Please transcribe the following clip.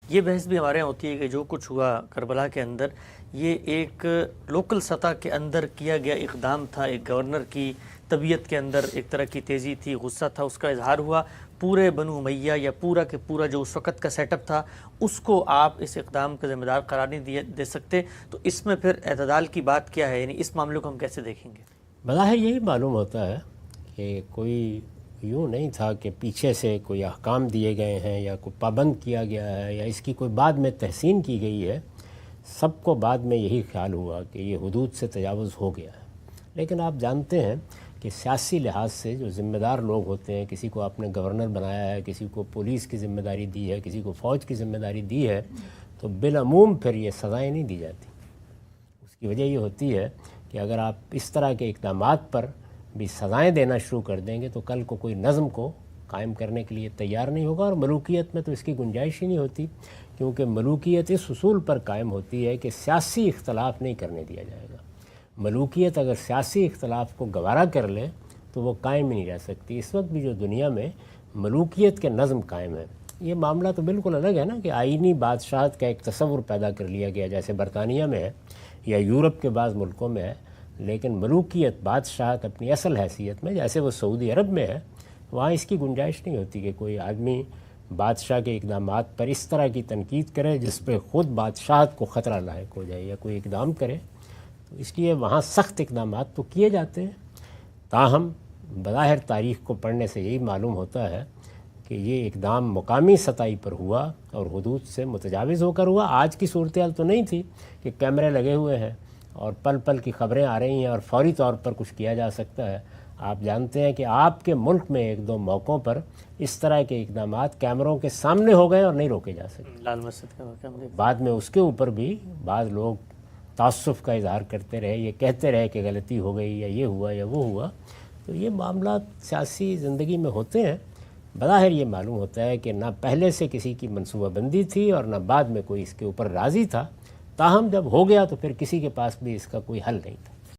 یہ بحث بھی ہمارے یہاں ہوتی ہے کہ جو کچھ ہوا کربلا کے اندر یہ ایک لوکل سطح کے اندر کیا گیا اقدام تھا، ایک گورنر کی طبیعت کے اندر ایک طرح کی تیزی تھی، غصہ تھا، اس کا اظہار ہوا. پورے بنو امیہ یا پورا کے پورا جو اس وقت کا سیٹ اپ تھا اس کو آپ اس اقدام کا ذمہ دار قرار نہیں دے سکتے. تو اس میں پھر اعتدال کی بات کیا ہے؟ یعنی اس معاملے کو ہم کیسے دیکھیں گے؟ بظاہر یہی معلوم ہوتا ہے کہ کوئی یوں نہیں تھا کہ پیچھے سے کوئی احکام دیے گئے ہیں یا کوئی پابند کیا گیا ہے یا اس کی کوئی بعد میں تحسین کی گئی ہے. سب کو بعد میں یہی خیال ہوا کہ یہ حدود سے تجاوز ہو گیا ہے. لیکن آپ جانتے ہیں کہ سیاسی لحاظ سے جو ذمہ دار لوگ ہوتے ہیں، کسی کو آپ نے گورنر بنایا ہے، کسی کو پولیس کی ذمہ داری دی ہے، کسی کو فوج کی ذمہ داری دی ہے، تو بالعموم پھر یہ سزائیں نہیں دی جاتی. اس کی وجہ یہ ہوتی ہے کہ اگر آپ اس طرح کے اقدامات پر بھی سزائیں دینا شروع کر دیں گے تو کل کو کوئی نظم کو قائم کرنے کے لیے تیار نہیں ہوگا. اور ملوکیت میں تو اس کی گنجائش ہی نہیں ہوتی، کیونکہ ملوکیت اس اصول پر قائم ہوتی ہے کہ سیاسی اختلاف نہیں کرنے دیا جائے گا. ملوکیت اگر سیاسی اختلاف کو گوارا کر لے تو وہ قائم ہی نہیں رہ سکتی. اس وقت بھی جو دنیا میں ملوکیت کے نظم قائم ہے، یہ معاملہ تو بالکل الگ ہے نا کہ آئینی بادشاہت کا ایک تصور پیدا کر لیا گیا جیسے برطانیہ میں ہے یا یورپ کے بعض ملکوں میں ہے. لیکن ملوکیت بادشاہت اپنی اصل حیثیت میں جیسے وہ سعودی عرب میں ہے، وہاں اس کی گنجائش نہیں ہوتی کہ کوئی آدمی بادشاہ کے اقدامات پر اس طرح کی تنقید کرے جس پہ خود بادشاہت کو خطرہ لاحق ہو جائے یا کوئی اقدام کرے. تو اس لیے وہاں سخت اقدامات تو کیے جاتے ہیں. تاہم بظاہر تاریخ کو پڑھنے سے یہی معلوم ہوتا ہے کہ یہ اقدام مقامی سطح پر ہوا اور حدود سے متجاوز ہو کر ہوا. آج کی صورتحال تو نہیں تھی کہ کیمرے لگے ہوئے ہیں اور پل پل کی خبریں آ رہی ہیں اور فوری طور پر کچھ کیا جا سکتا ہے. آپ جانتے ہیں کہ آپ کے ملک میں ایک دو موقعوں پر اس طرح کے اقدامات کیمروں کے سامنے ہو گئے اور نہیں روکے جا سکتے. لال مسجد کا واقعہ ہم بعد میں اس کے اوپر بھی بعض لوگ تعصب کا اظہار کرتے رہے، یہ کہتے رہے کہ غلطی ہو گئی یا یہ ہوا یا وہ ہوا. تو یہ معاملات سیاسی زندگی میں ہوتے ہیں. بظاہر یہ معلوم ہوتا ہے کہ نہ پہلے سے کسی کی منصوبہ بندی تھی اور نہ بعد میں کوئی اس کے اوپر راضی تھا. تاہم جب ہو گیا تو پھر کسی کے پاس بھی اس کا کوئی حل نہیں تھا.